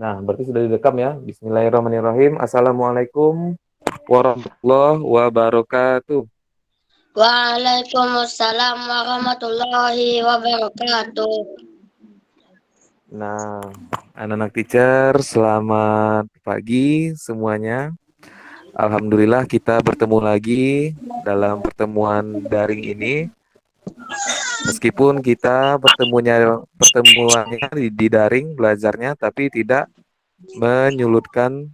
Nah, berarti sudah direkam ya. Bismillahirrahmanirrahim. Assalamualaikum warahmatullahi wabarakatuh. Waalaikumsalam warahmatullahi wabarakatuh. Nah, anak-anak teacher, selamat pagi semuanya. Alhamdulillah kita bertemu lagi dalam pertemuan daring ini. Meskipun kita pertemuannya di daring belajarnya, tapi tidak menyulutkan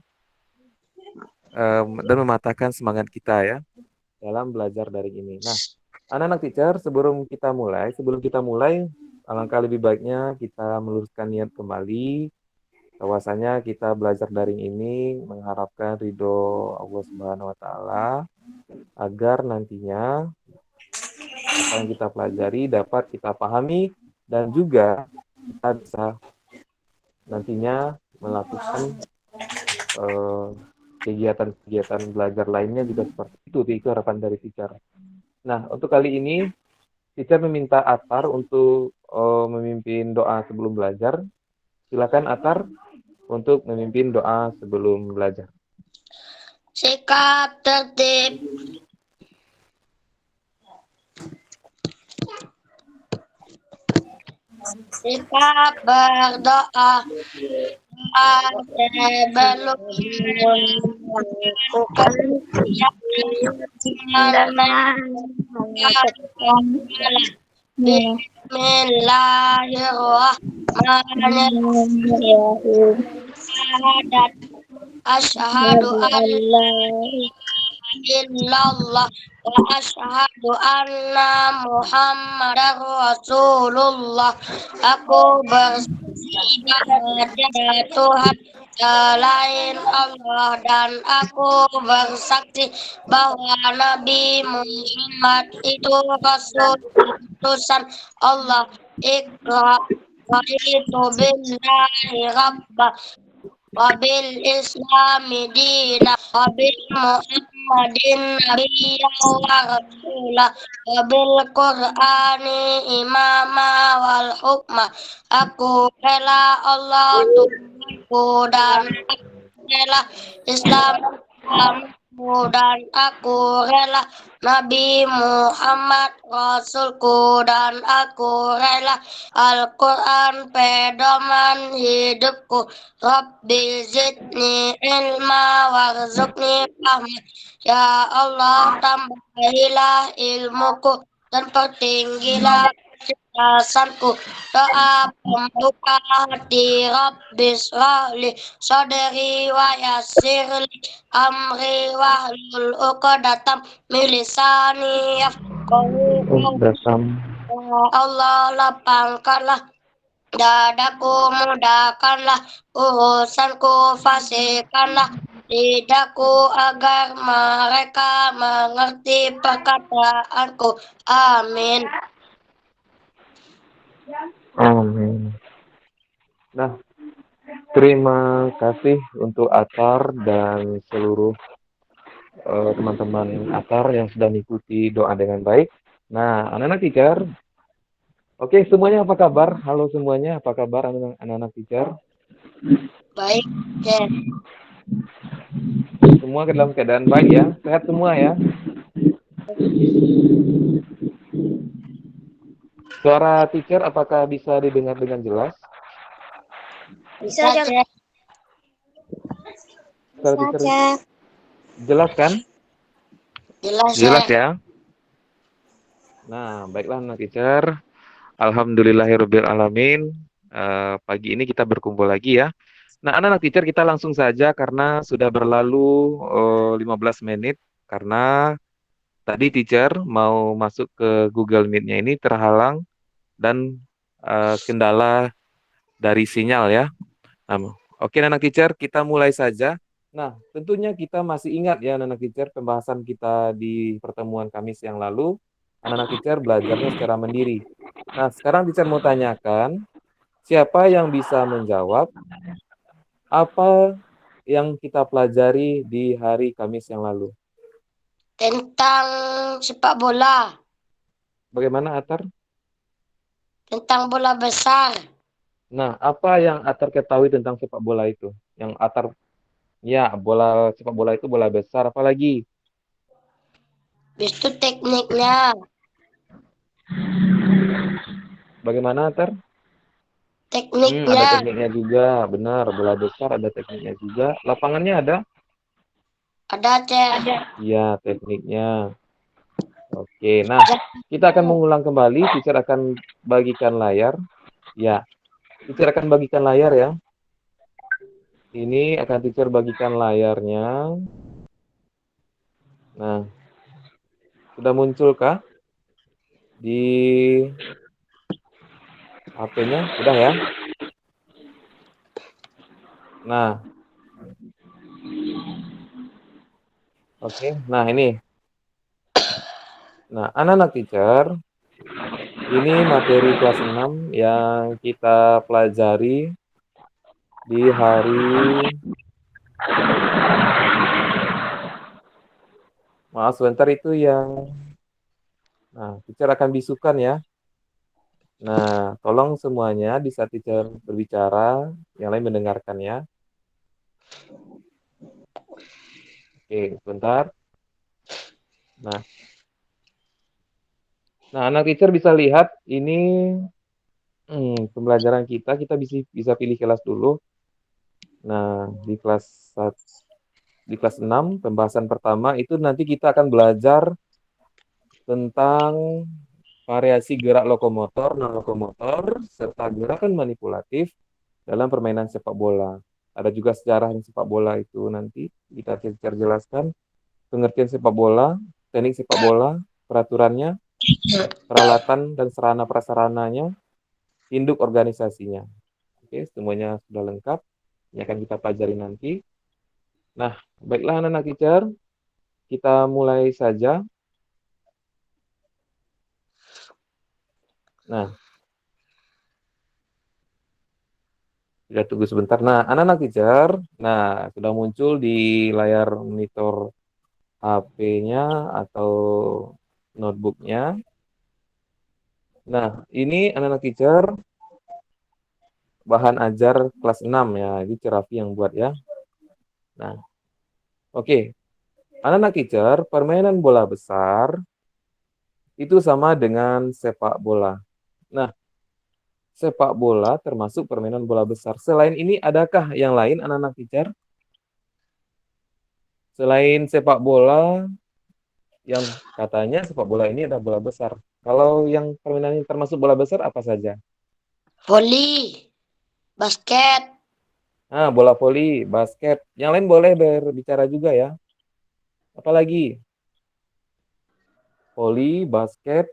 dan mematahkan semangat kita ya dalam belajar daring ini. Nah, anak-anak teacher, sebelum kita mulai, alangkah lebih baiknya kita meluruskan niat kembali bahwasanya kita belajar daring ini mengharapkan ridho Allah Subhanahu wa taala agar nantinya apa yang kita pelajari dapat kita pahami dan juga kita bisa nantinya melakukan eh, kegiatan-kegiatan belajar lainnya juga seperti itu harapan dari teacher. Nah, untuk kali ini teacher meminta Atar untuk memimpin doa sebelum belajar. Silakan Atar untuk memimpin doa sebelum belajar. Sikap tertib. Sikap berdoa. Sebelum melakukan Bismillahirrahmanirrahim. Asyhadu an la illallah wa asyhadu anna Muhammadar Rasulullah. Aku bersaksi bahwa tiada Tuhan selain Allah, dan aku bersaksi bahwa Nabi Muhammad itu Rasul utusan Allah. Iqra wa itu billahi rabba wabil islami dina wabil muhammadin nabiyya wa rasulah wabil qur'ani imama wal hukma. Aku rela Allah Tuhanku dan aku rela Islam Islamku, dan aku rela Nabi Muhammad Rasulku, dan aku rela Al-Quran pedoman hidupku. Rabbi zidni ilma warzuqni fahma. Ya Allah, tambahilah ilmuku dan pertinggilah kecerdasanku. Doa pembuka hati. Rabbi shrahli sadri wa yassirli amri wahlul uqdatam min lisani yafqahu qawli. Ya Allah, lapangkanlah dadaku, mudahkanlah urusanku, fasihkanlah lidahku agar mereka mengerti perkataanku. Amin. Amin. Nah, terima kasih untuk Atar dan seluruh teman-teman Atar yang sudah mengikuti doa dengan baik. Nah, anak-anak teacher, oke semuanya apa kabar? Halo semuanya, apa kabar anak-anak teacher? Baik, Cek. Semua dalam keadaan baik ya, sehat semua ya. Suara teacher apakah bisa didengar dengan jelas? Bisa, Cek. Suara teacher jelas kan? Jelas, Jelas Cek. ya. Nah, baiklah anak teacher. Alhamdulillahirabbil alamin. Pagi ini kita berkumpul lagi ya. Nah, anak-anak teacher kita langsung saja karena sudah berlalu 15 menit karena tadi teacher mau masuk ke Google Meet-nya ini terhalang dan kendala dari sinyal ya. Nah, oke anak teacher, kita mulai saja. Nah, tentunya kita masih ingat ya anak teacher pembahasan kita di pertemuan Kamis yang lalu. Anak teacher belajarnya secara mandiri. Nah, sekarang teacher mau tanyakan, siapa yang bisa menjawab apa yang kita pelajari di hari Kamis yang lalu? Tentang sepak bola. Bagaimana Atar? Tentang bola besar. Nah, apa yang Atar ketahui tentang sepak bola itu? Yang Atar, ya, bola sepak bola itu bola besar, apalagi? Habis itu tekniknya. Bagaimana, Atar? Ada Tekniknya. tekniknya juga, benar. Bola besar ada tekniknya juga. Lapangannya ada? Ada, Cek. Iya, tekniknya. Oke, nah, kita akan mengulang kembali. Teacher akan bagikan layar. Ya, teacher akan bagikan layar ya. Ini akan teacher bagikan layarnya. Nah, sudah munculkah di HP-nya? Sudah ya? Nah, oke. Nah, ini. Nah, anak-anak teacher, ini materi kelas 6 yang kita pelajari di hari, maaf sebentar itu yang, nah, teacher akan bisukan ya. Nah, tolong semuanya di saat teacher berbicara, yang lain mendengarkan ya. Oke, sebentar. Nah, anak teacher bisa lihat ini pembelajaran kita bisa pilih kelas dulu. Nah, di kelas 6 pembahasan pertama itu nanti kita akan belajar tentang variasi gerak lokomotor, non-lokomotor, serta gerakan manipulatif dalam permainan sepak bola. Ada juga sejarah sepak bola itu nanti kita jelaskan, pengertian sepak bola, teknik sepak bola, peraturannya, peralatan dan sarana prasarananya, induk organisasinya. Oke, semuanya sudah lengkap. Ini akan kita pelajari nanti. Nah, baiklah anak-anak teacher, kita mulai saja. Nah, sudah tunggu sebentar. Nah, anak-anak teacher, nah sudah muncul di layar monitor HP-nya atau notebook-nya. Nah, ini anak-anak teacher bahan ajar kelas 6 ya. Ini Cerafi yang buat ya. Nah, oke. Anak-anak teacher, permainan bola besar itu sama dengan sepak bola. Nah, sepak bola termasuk permainan bola besar. Selain ini, adakah yang lain anak-anak teacher? Selain sepak bola, yang katanya sepak bola ini adalah bola besar. Kalau yang permainan yang termasuk bola besar apa saja? Voli. Basket. Nah, bola voli, basket. Yang lain boleh berbicara juga ya. Apalagi? Voli, basket,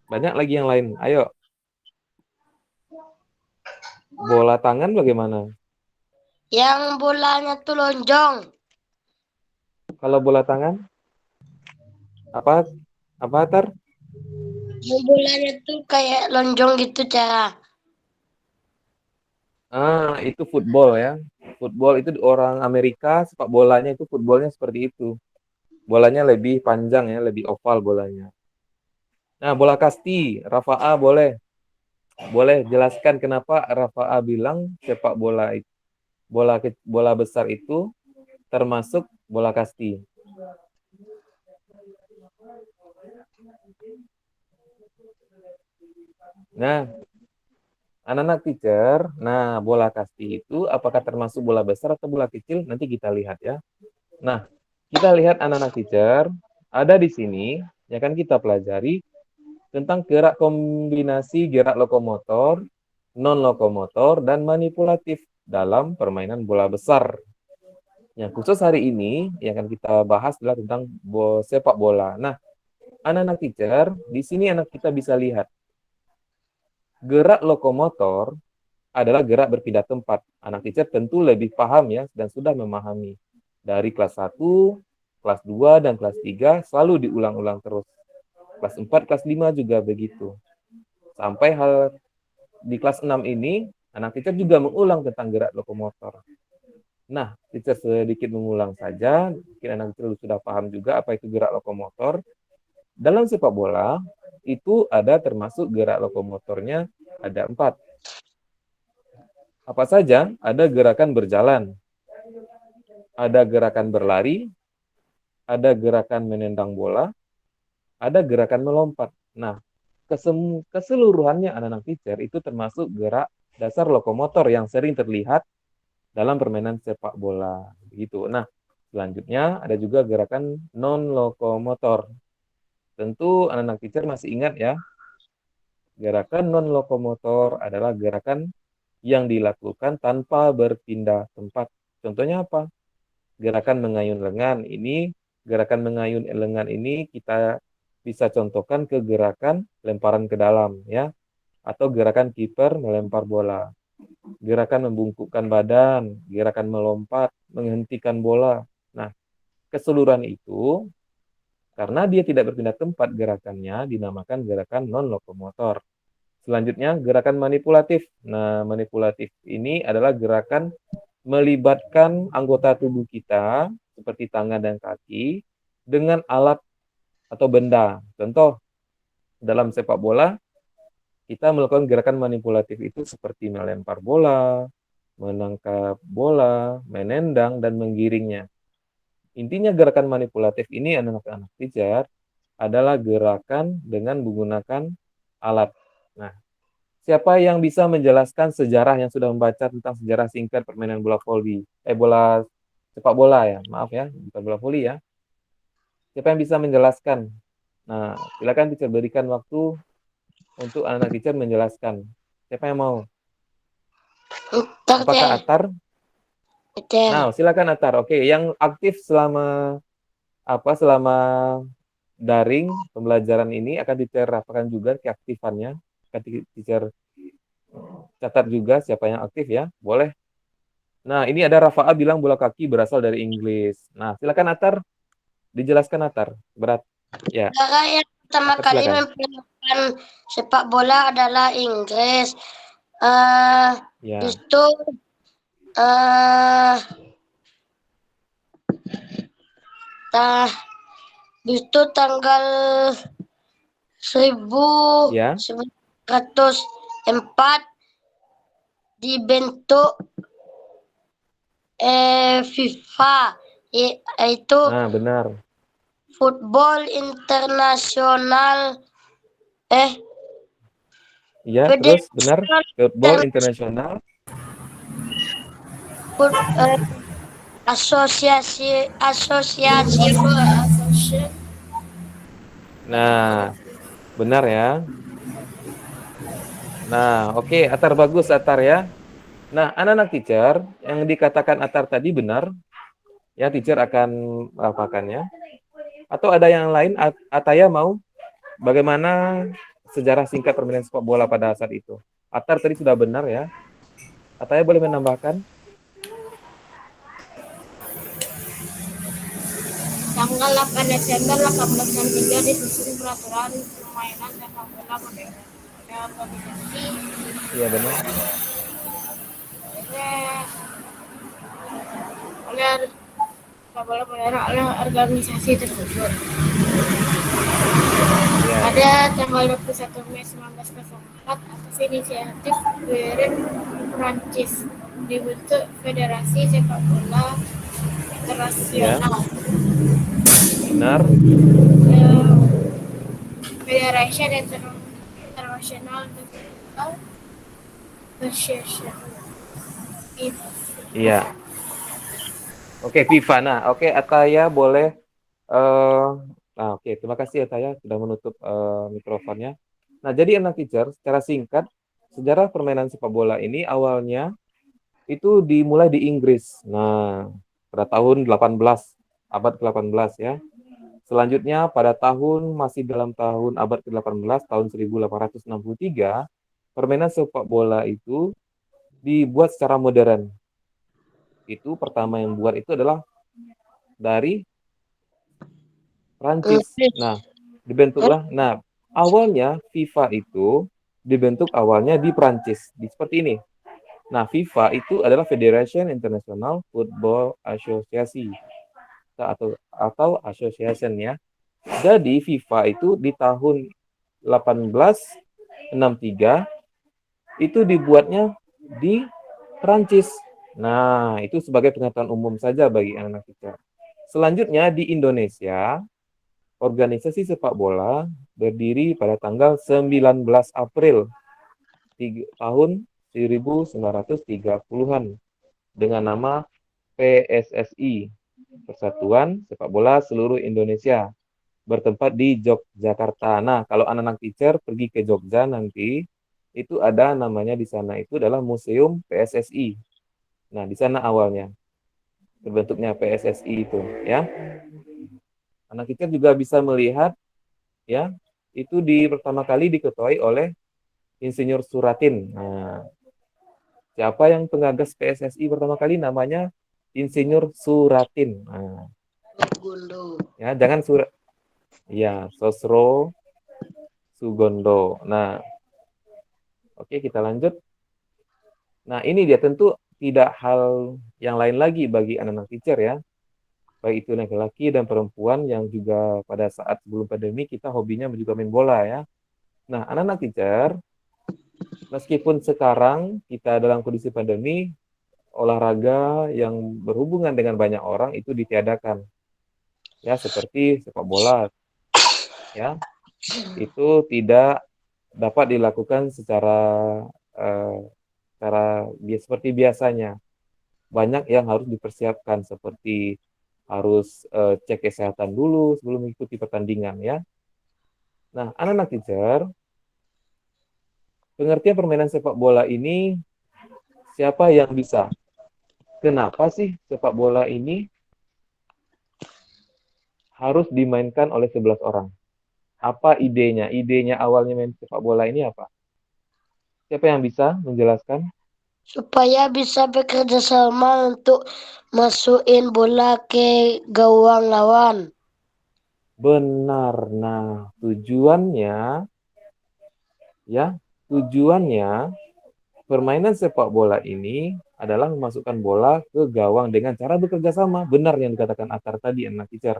banyak lagi yang lain. Ayo, bola tangan bagaimana? Yang bolanya tuh lonjong. Kalau bola tangan, apa? Apa, Tar? Yang bolanya tuh kayak lonjong gitu, Cak. Ah, itu football ya. Football itu orang Amerika, sepak bolanya itu footballnya seperti itu. Bolanya lebih panjang ya, lebih oval bolanya. Nah, bola kasti, Rafa'a boleh. Boleh jelaskan kenapa Rafa'a bilang sepak bola itu, bola besar itu termasuk bola kasti. Nah, anak-anak teacher, nah bola kasti itu apakah termasuk bola besar atau bola kecil? Nanti kita lihat ya. Nah, kita lihat anak-anak teacher, ada di sini, ya kan kita pelajari tentang gerak kombinasi gerak lokomotor, non-lokomotor, dan manipulatif dalam permainan bola besar. Yang khusus hari ini yang akan kita bahas adalah tentang sepak bola. Nah, anak-anak teacher, di sini anak kita bisa lihat gerak lokomotor adalah gerak berpindah tempat. Anak teacher tentu lebih paham ya dan sudah memahami. Dari kelas 1, kelas 2, dan kelas 3 selalu diulang-ulang terus. Kelas 4, kelas 5 juga begitu. Sampai hal di kelas 6 ini, anak teacher juga mengulang tentang gerak lokomotor. Nah, teacher sedikit mengulang saja. Mungkin anak teacher sudah paham juga apa itu gerak lokomotor. Dalam sepak bola, itu ada termasuk gerak lokomotornya ada 4. Apa saja? Ada gerakan berjalan, ada gerakan berlari, ada gerakan menendang bola, ada gerakan melompat. Nah, keseluruhannya anak-anak teacher itu termasuk gerak dasar lokomotor yang sering terlihat dalam permainan sepak bola. Begitu. Nah, selanjutnya ada juga gerakan non-lokomotor. Tentu anak-anak teacher masih ingat ya, gerakan non-lokomotor adalah gerakan yang dilakukan tanpa berpindah tempat. Contohnya apa? Gerakan mengayun lengan. Gerakan mengayun lengan ini kita bisa contohkan ke gerakan lemparan ke dalam ya, atau gerakan kiper melempar bola. Gerakan membungkukkan badan, gerakan melompat, menghentikan bola. Nah, keseluruhan itu karena dia tidak berpindah tempat gerakannya dinamakan gerakan non-lokomotor. Selanjutnya, gerakan manipulatif. Nah, manipulatif ini adalah gerakan melibatkan anggota tubuh kita, seperti tangan dan kaki, dengan alat atau benda. Contoh, dalam sepak bola, kita melakukan gerakan manipulatif itu seperti melempar bola, menangkap bola, menendang, dan menggiringnya. Intinya gerakan manipulatif ini anak-anak teacher adalah gerakan dengan menggunakan alat. Nah, siapa yang bisa menjelaskan sejarah yang sudah membaca tentang sejarah singkat permainan bola voli? Bola sepak bola ya, maaf ya, bukan bola voli ya. Siapa yang bisa menjelaskan? Nah, silakan teacher berikan waktu untuk anak-anak teacher menjelaskan. Siapa yang mau? Ntar Apakah deh, Atar? Ter. Nah, silakan Atar. Oke, yang aktif selama daring pembelajaran ini akan teacher rapakan juga keaktifannya. Akan teacher catat juga siapa yang aktif ya. Boleh. Nah, ini ada Rafa'a bilang bola kaki berasal dari Inggris. Nah, silakan Atar, dijelaskan Atar. Berat. Ya, Negara yang pertama Atar kali silakan. memperkenalkan sepak bola adalah Inggris. Eh, Ya, itu eh tah itu tanggal ya, 1904 dibentuk FIFA, yaitu nah benar. Football Internasional Ya, terus benar. Federation Football Internasional. Asosiasi Nah, benar ya. Nah, oke, Atar bagus Atar ya. Nah, anak-anak teacher yang dikatakan Atar tadi benar. Ya, teacher akan melakukannya. Atau ada yang lain? Ataya mau bagaimana sejarah singkat permainan sepak bola pada saat itu? Atar tadi sudah benar ya. Ataya boleh menambahkan? Tanggal 8 Desember 1863 disusun peraturan permainan sepak bola modern. Pada publikasi Iya benar. oleh sepak bola modern oleh organisasi tersebut. Iya. Pada tanggal 21 Mei 1904 atas inisiatif Guerin Prancis dibentuk Federasi Sepak Bola Internasional. Benar. Federation International Football Association. Iya. Oke, FIFA. Nah, oke Ataya boleh nah, oke, terima kasih Ataya sudah menutup mikrofonnya. Nah, jadi anak teacher secara singkat sejarah permainan sepak bola ini awalnya itu dimulai di Inggris. Nah, pada tahun 18, abad ke-18 ya. Selanjutnya pada masih dalam tahun abad ke-18, tahun 1863, permainan sepak bola itu dibuat secara modern. Itu pertama yang buat itu adalah dari Prancis. Nah, dibentuklah. Nah, awalnya FIFA itu dibentuk awalnya di Prancis. Seperti ini. Nah, FIFA itu adalah Federation International Football Association atau association ya. Jadi FIFA itu di tahun 1863 itu dibuatnya di Perancis. Nah, itu sebagai pengetahuan umum saja bagi anak-anak teacher. Selanjutnya di Indonesia, organisasi sepak bola berdiri pada tanggal 19 April tahun 1930-an dengan nama PSSI, Persatuan Sepak Bola Seluruh Indonesia, bertempat di Yogyakarta. Nah, kalau anak-anak teacher pergi ke Jogja nanti, itu ada namanya di sana itu adalah Museum PSSI. Nah, di sana awalnya terbentuknya PSSI itu, ya. Anak teacher juga bisa melihat, ya, itu pertama kali diketuai oleh Insinyur Suratin. Nah, siapa yang penggagas PSSI pertama kali? Namanya Insinyur Suratin. Nah, Gundo. ya, jangan ya, Sosro Sugondo. Nah, oke, kita lanjut. Nah, ini dia tentu tidak hal yang lain lagi bagi anak-anak teacher ya. Baik itu laki-laki dan perempuan yang juga pada saat sebelum pandemi kita hobinya juga main bola ya. Nah, anak-anak teacher, meskipun sekarang kita dalam kondisi pandemi, olahraga yang berhubungan dengan banyak orang itu ditiadakan. Ya, seperti sepak bola. Ya, itu tidak dapat dilakukan seperti biasanya. Banyak yang harus dipersiapkan seperti harus cek kesehatan dulu sebelum mengikuti pertandingan ya. Nah, anak-anak teacher, pengertian permainan sepak bola ini siapa yang bisa? Kenapa sih sepak bola ini harus dimainkan oleh 11 orang? Apa idenya? Idenya awalnya main sepak bola ini apa? Siapa yang bisa menjelaskan? Supaya bisa bekerja sama untuk masukin bola ke gawang lawan. Benar. Nah, tujuannya permainan sepak bola ini adalah memasukkan bola ke gawang dengan cara bekerja sama. Benar yang dikatakan Atar tadi, anak teacher.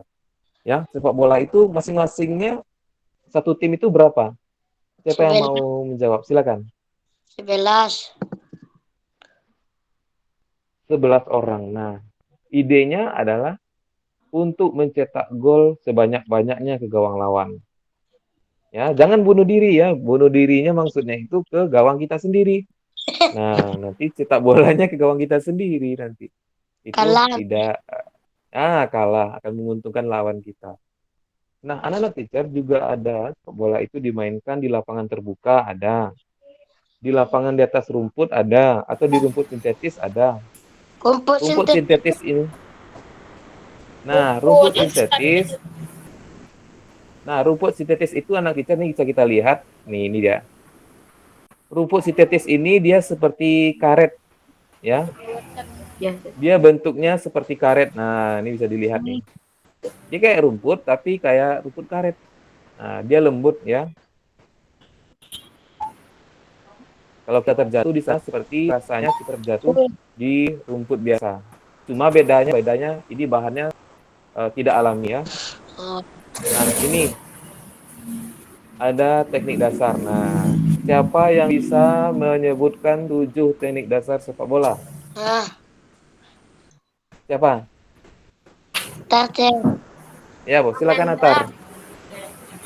Ya, sepak bola itu masing-masingnya satu tim itu berapa? Siapa yang mau menjawab? Silakan. 11. 11 orang. Nah, idenya adalah untuk mencetak gol sebanyak-banyaknya ke gawang lawan. Ya, jangan bunuh diri ya. Bunuh dirinya maksudnya itu ke gawang kita sendiri. Nah, nanti cetak bolanya ke gawang kita sendiri nanti. Itu Kalah. tidak kalah, akan menguntungkan lawan kita. Nah, anak-anak teacher juga ada bola itu dimainkan di lapangan terbuka ada. Di lapangan di atas rumput ada, atau di rumput sintetis ada. Rumput sintetis ini. Nah, rumput sintetis. Nah, rumput sintetis itu anak teacher nih bisa kita lihat. Nih, ini dia. Rumput sintetis ini dia seperti karet, ya. Dia bentuknya seperti karet. Nah, ini bisa dilihat nih. Dia kayak rumput, tapi kayak rumput karet. Nah, dia lembut, ya. Kalau kita terjatuh di sana seperti rasanya kita terjatuh di rumput biasa. Cuma bedanya ini bahannya tidak alami, ya. Nah, ini ada teknik dasar. Nah, siapa yang bisa menyebutkan 7 teknik dasar sepak bola? Siapa? Tackle. Ya, Bos. Silakan Atar.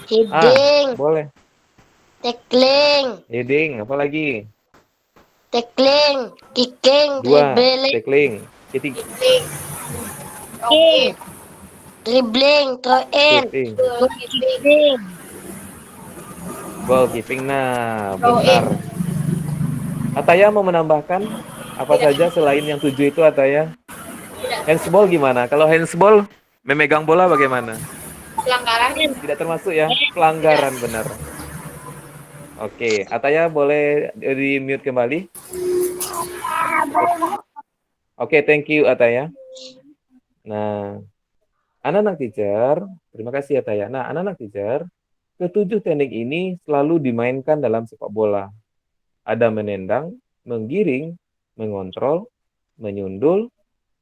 Heading. Boleh. Tackling. Heading, apa lagi? Tackling. Kicking. 2, Dribbling. tackling. Kicking. Dribbling. Throw in. Shooting. Goalkeeping. Goalkeeping. Nah, benar. Ataya mau menambahkan apa saja selain yang 7 itu, Ataya? Handsball gimana? Kalau handsball memegang bola bagaimana? Pelanggaran. Tidak termasuk ya? Pelanggaran, benar. Oke, Ataya boleh di mute kembali. Oke, thank you Ataya. Nah, anak-anak teacher, terima kasih Ataya. Nah, anak-anak teacher, ketujuh teknik ini selalu dimainkan dalam sepak bola. Ada menendang, menggiring, mengontrol, menyundul,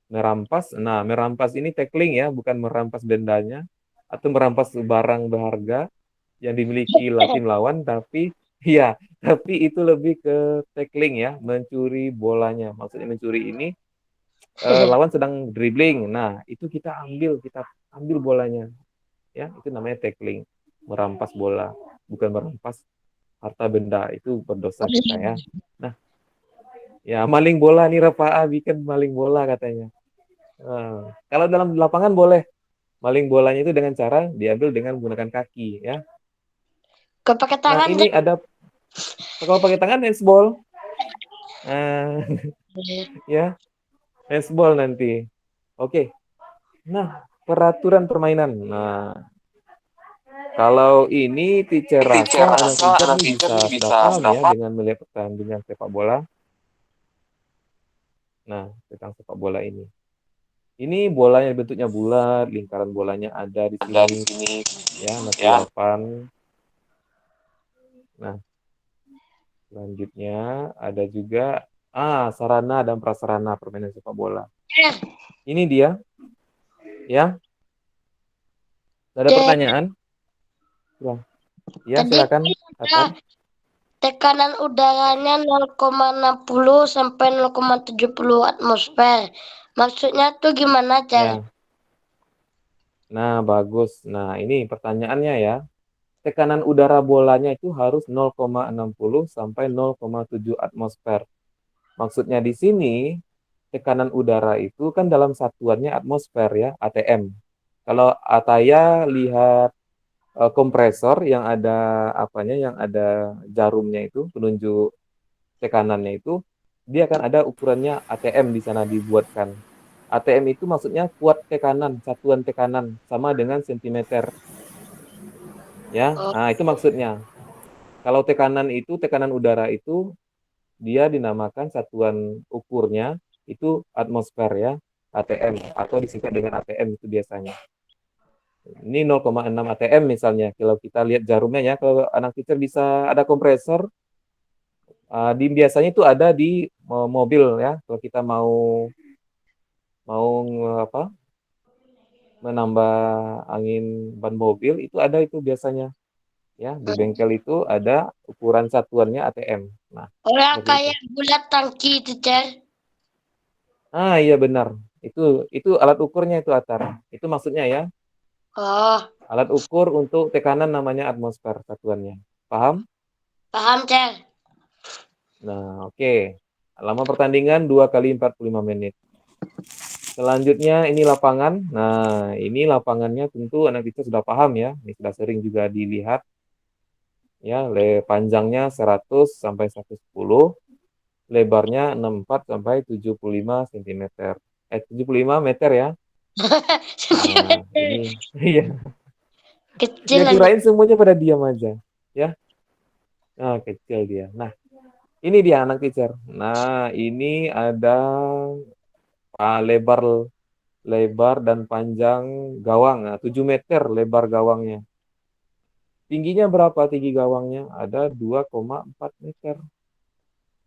merampas. Nah, merampas ini tackling ya, bukan merampas bendanya atau merampas barang berharga yang dimiliki tim lawan, tapi Iya, tapi itu lebih ke tackling ya, mencuri bolanya. Maksudnya mencuri ini lawan sedang dribbling. Nah, itu kita ambil bolanya. Ya, itu namanya tackling, merampas bola, bukan merampas harta benda. Itu berdosa kita ya. Nah, ya maling bola nih Rafa'a bikin maling bola katanya. Kalau dalam lapangan boleh maling bolanya itu dengan cara diambil dengan menggunakan kaki ya. Kau pakai Nah, tangan ini ada kalau pakai tangan handsball. Nah, ya, handsball nanti. Oke. Nah, peraturan permainan. Nah, kalau ini teacher rasa anak teacher nih bisa sudah paham ya dengan melihat pertandingan sepak bola. Nah, tentang sepak bola ini. Ini bolanya bentuknya bulat, lingkaran bolanya ada di sini ya, nomor 8. Nah, selanjutnya ada juga sarana dan prasarana permainan sepak bola. Ini dia ya. Ada pertanyaan? Ya, Tadi silakan. Atar. tekanan udaranya 0,60 sampai 0,70 atmosfer. Maksudnya tuh gimana, Cer? Ya. Nah, bagus. Nah, ini pertanyaannya ya. Tekanan udara bolanya itu harus 0,60 sampai 0,7 atmosfer. Maksudnya di sini tekanan udara itu kan dalam satuannya atmosfer ya, ATM. Kalau Ataya lihat kompresor yang ada apanya, yang ada jarumnya itu, penunjuk tekanannya itu, dia akan ada ukurannya ATM di sana dibuatkan. ATM itu maksudnya kuat tekanan, satuan tekanan sama dengan sentimeter. Ya, Oh, nah itu maksudnya. Kalau tekanan itu, tekanan udara itu dia dinamakan satuan ukurnya itu atmosfer ya, ATM atau disingkat dengan ATM itu biasanya. Ini 0,6 ATM misalnya. Kalau kita lihat jarumnya ya, kalau anak teacher bisa ada kompresor, di biasanya itu ada di mobil ya. Kalau kita mau mau apa? Menambah angin ban mobil itu ada itu biasanya. Ya, di bengkel itu ada ukuran satuannya ATM. Nah, orang seperti itu. kayak bulat tangki itu, Cer. Iya benar. Itu alat ukurnya itu Atar. Itu maksudnya ya, Oh, alat ukur untuk tekanan namanya atmosfer satuannya. Paham? paham, Cer. Nah, oke. Lama pertandingan 2 kali 45 menit. Selanjutnya ini lapangan. Nah, ini lapangannya tentu anak kita sudah paham ya. Ini sudah sering juga dilihat. Ya, panjangnya 100 sampai 110, lebarnya 64 sampai 75 cm. 75 meter ya. Nah, ini iya. Kecil Ya lagi. kirain semuanya pada diam aja. Ya. Nah, kecil dia. Nah, ini dia anak teacher. Nah, ini ada lebar lebar dan panjang gawang. Nah, 7 meter lebar gawangnya. Tingginya berapa tinggi gawangnya? Ada 2,4 meter.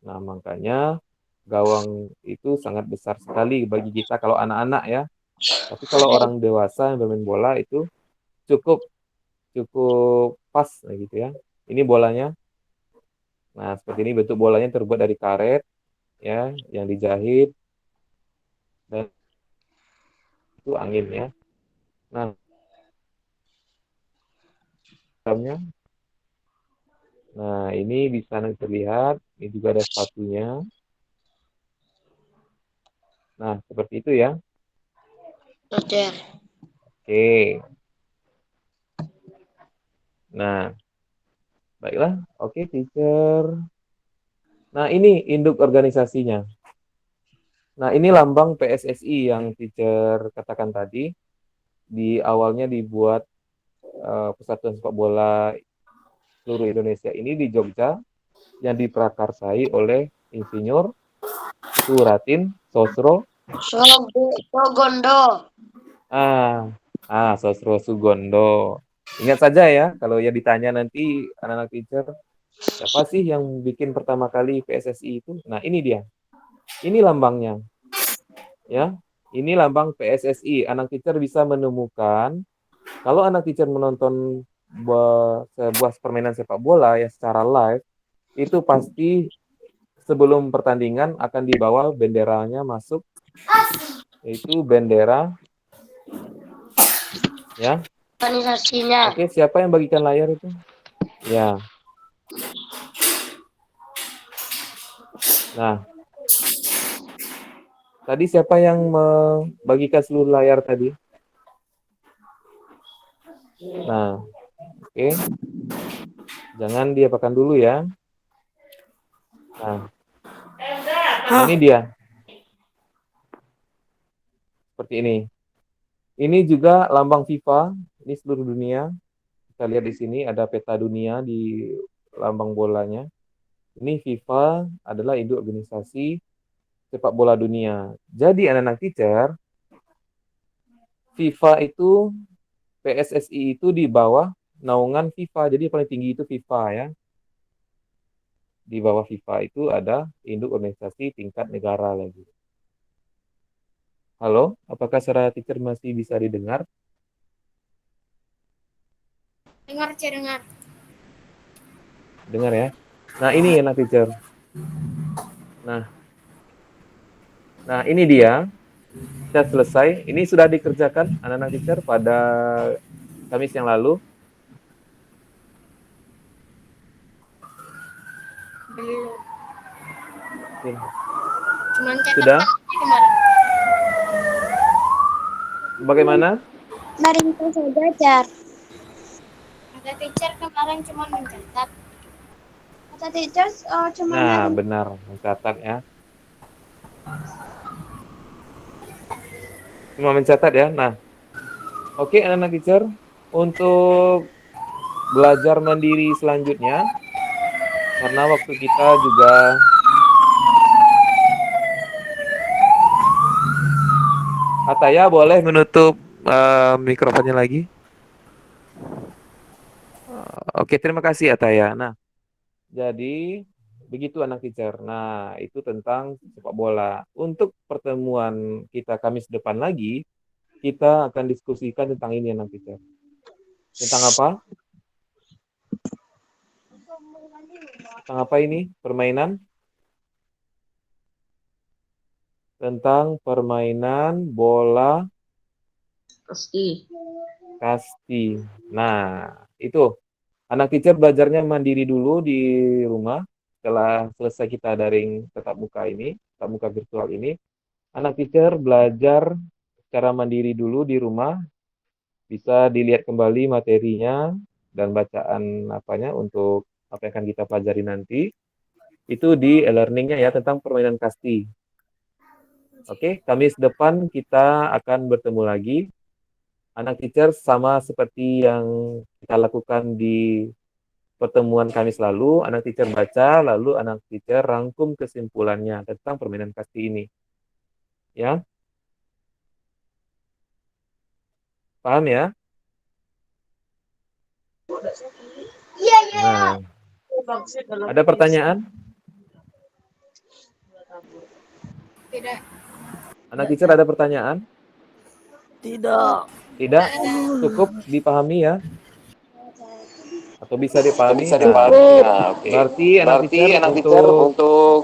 Nah, makanya gawang itu sangat besar sekali bagi kita kalau anak-anak ya. Tapi kalau orang dewasa yang bermain bola itu cukup cukup pas gitu ya. Ini bolanya. Nah, seperti ini bentuk bolanya terbuat dari karet ya, yang dijahit dan itu angin ya. Nah, dalamnya. Nah, ini bisa nanti terlihat, ini juga ada sepatunya. Nah, seperti itu ya. Oh, Cer. Oke. Nah, baiklah. Oke, teacher. Nah, ini induk organisasinya. Nah, ini lambang PSSI yang teacher katakan tadi. Di awalnya dibuat Persatuan Sepak Bola seluruh Indonesia ini di Jogja yang diprakarsai oleh Insinyur Suratin Sosro Sogondo. ah Sosro Sugondo. Ingat saja ya kalau ya ditanya nanti anak-anak teacher siapa sih yang bikin pertama kali PSSI itu? Nah, ini dia. Ini lambangnya. Ya. Ini lambang PSSI. Anak teacher bisa menemukan kalau anak teacher menonton sebuah permainan sepak bola ya secara live, itu pasti sebelum pertandingan akan dibawa benderanya masuk, yaitu bendera ya. Organisasinya. Oke, siapa yang bagikan layar itu? Ya. Nah, tadi siapa yang membagikan seluruh layar tadi? Nah, oke. Jangan diapakan dulu ya. Nah, ini dia. Seperti ini. Ini juga lambang FIFA, ini seluruh dunia. Kita lihat di sini ada peta dunia di lambang bolanya. Ini FIFA adalah induk organisasi sepak bola dunia. Jadi anak-anak teacher, FIFA itu, PSSI itu di bawah naungan FIFA. Jadi yang paling tinggi itu FIFA ya. Di bawah FIFA itu ada induk organisasi tingkat negara lagi. Halo, apakah suara teacher masih bisa didengar? Dengar, dengar. Dengar ya. Nah, ini anak teacher. Nah, ini dia. Kita selesai. Ini sudah dikerjakan anak-anak teacher pada Kamis yang lalu. Belum. Oke. Cuman Sudah? catatan kemarin. Bagaimana? Dari itu saja, Jar. Ada teacher kemarin cuma mencatat. Kata teachers cuma Nah, dari benar. Mencatat ya. Cuma mencatat ya. Nah, oke anak-anak teacher. Untuk belajar mandiri selanjutnya, karena waktu kita juga Ataya boleh menutup mikrofonnya lagi. Oke, terima kasih Ataya. Nah, jadi begitu anak teacher. Nah, itu tentang sepak bola. Untuk pertemuan kita Kamis depan lagi, kita akan diskusikan tentang ini anak teacher. Tentang apa? Tentang apa ini? Permainan? Tentang permainan bola kasti. Nah, itu. Anak teacher belajarnya mandiri dulu di rumah. Setelah selesai kita daring tatap muka ini, tatap muka virtual ini, anak teacher belajar secara mandiri dulu di rumah. Bisa dilihat kembali materinya dan bacaan apanya untuk apa yang akan kita pelajari nanti. Itu di e-learningnya ya tentang permainan kasti. Oke, Kamis depan kita akan bertemu lagi. Anak teacher sama seperti yang kita lakukan di pertemuan Kamis lalu, anak teacher baca, lalu anak teacher rangkum kesimpulannya tentang permainan kasti ini. Ya, paham ya? Nah, ada pertanyaan? Tidak. Anak teacher ada pertanyaan? Tidak. Tidak? Cukup dipahami ya? Atau bisa dipahami? Bisa Nah, dipahami. Nah, oke. berarti anak Berarti teacher anak teacher untuk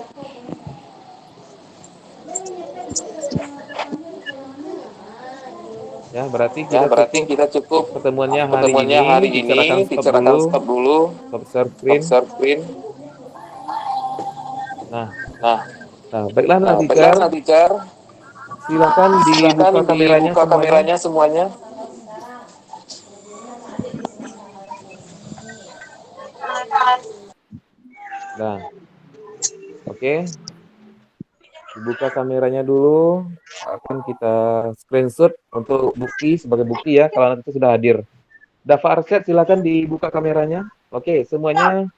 ya, berarti ya kita berarti cukup kita cukup pertemuannya hari pertemuannya ini. hari Teacher ini. akan stop Teacher akan dulu, stop dulu, stop share stop screen. share screen. Nah, Nah, baiklah anak baiklah teacher. anak teacher. Silakan dibuka kameranya Dibuka semuanya. kameranya semuanya. Nah, oke. Dibuka kameranya dulu. Akan kita screenshot untuk bukti, sebagai bukti ya, kalau anak itu sudah hadir. Dava Arsyad, silakan dibuka kameranya. Oke, semuanya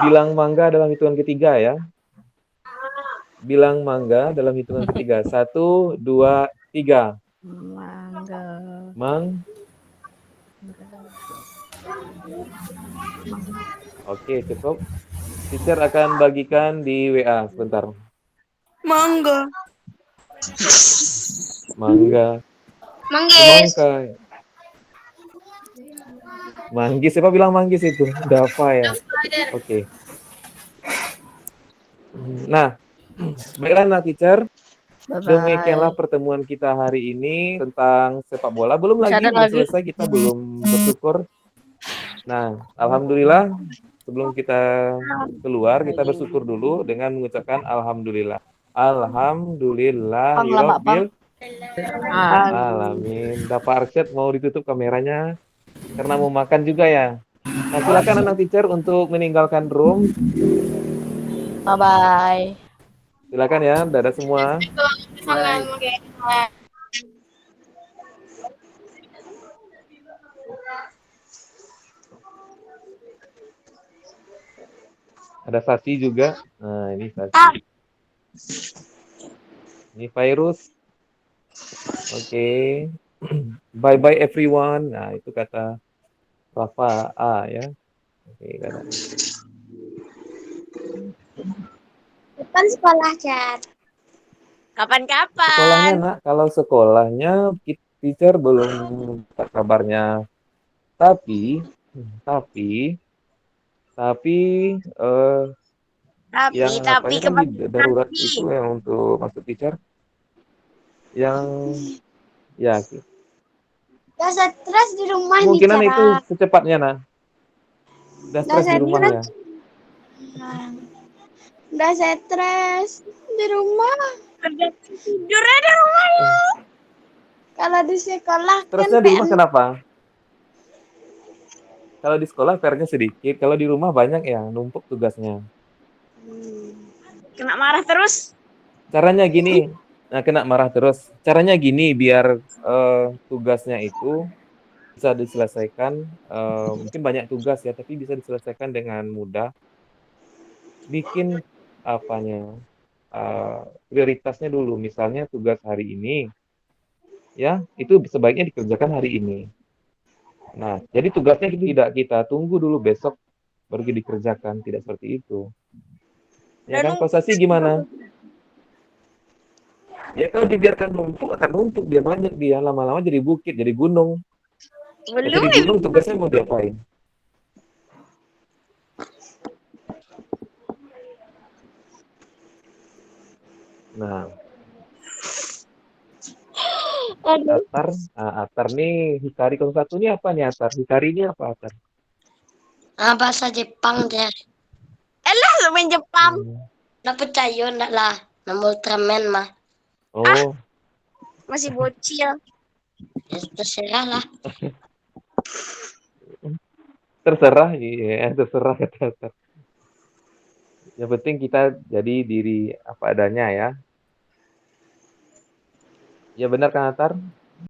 bilang mangga dalam hitungan ketiga ya. Bilang mangga dalam hitungan ketiga. 1, 2, 3. Mangga. Mang. Oke, cukup. Teacher akan bagikan di WA sebentar. Mangga. Mangga. Manggis. Semangka. Manggis, siapa bilang manggis itu? Dava ya. Oke. Nah, baiklah nah teacher. Demikianlah Bye-bye. pertemuan kita hari ini tentang sepak bola. Belum Masih lagi, ada belum lagi. selesai, kita belum bersyukur. Nah, alhamdulillah sebelum kita keluar, kita bersyukur dulu dengan mengucapkan alhamdulillah. Pang lama pang. Alhamdulillahirabbil Ah, alamin. Bapak Arsyad mau ditutup kameranya karena mau makan juga ya. Nah, silakan anak teacher untuk meninggalkan room. bye-bye. Silakan ya, dadah semua. Salam, oke. Ada Sasi juga. Nah, ini Sasi. Ini virus. Oke. Bye bye everyone. Nah, itu kata Rafa A ya. Oke, kata. Kapan sekolah, Cat? Sekolahnya Kapan-kapan? nak, kalau sekolahnya teacher belum dapat kabarnya. Tapi eh yang Tapi apanya kan di kemana darurat nanti? itu yang untuk masuk teacher yang ya Gak stres di rumah nih, kemungkinan itu Cara. secepatnya nah. Udah Gak stres di rumah stres. ya. Gak stres di rumah. Kerja tidurnya di rumah ya. Kalau di sekolah kan Stresnya di rumah PN. kenapa? Kalau di sekolah PR-nya sedikit, kalau di rumah banyak ya, numpuk tugasnya. Kena marah terus. Caranya gini, nah kena marah terus. Caranya gini biar tugasnya itu bisa diselesaikan, mungkin banyak tugas ya, tapi bisa diselesaikan dengan mudah. Bikin apanya, prioritasnya dulu. Misalnya tugas hari ini, ya itu sebaiknya dikerjakan hari ini. Nah, jadi tugasnya tidak kita tunggu dulu besok baru dikerjakan, tidak seperti itu. Ya kan, kalau Sasi gimana? Ya kalau dibiarkan numpuk akan numpuk, dia banyak dia lama-lama jadi bukit, jadi gunung. Belum Jadi gunung tugasnya mau diapain? Nah, Atar nih, Hikari 01 ini apa nih Atar? Hikari ini apa Atar? bahasa Jepang deh. Elah, lu main Jepang. Nggak percaya, enggak lah. Nama Ultraman mah. Oh, Masih bocil. Ya, terserah lah. terserah, iya, terserah kata Atar. Yang penting kita jadi diri apa adanya ya. Ya benar kan Atar?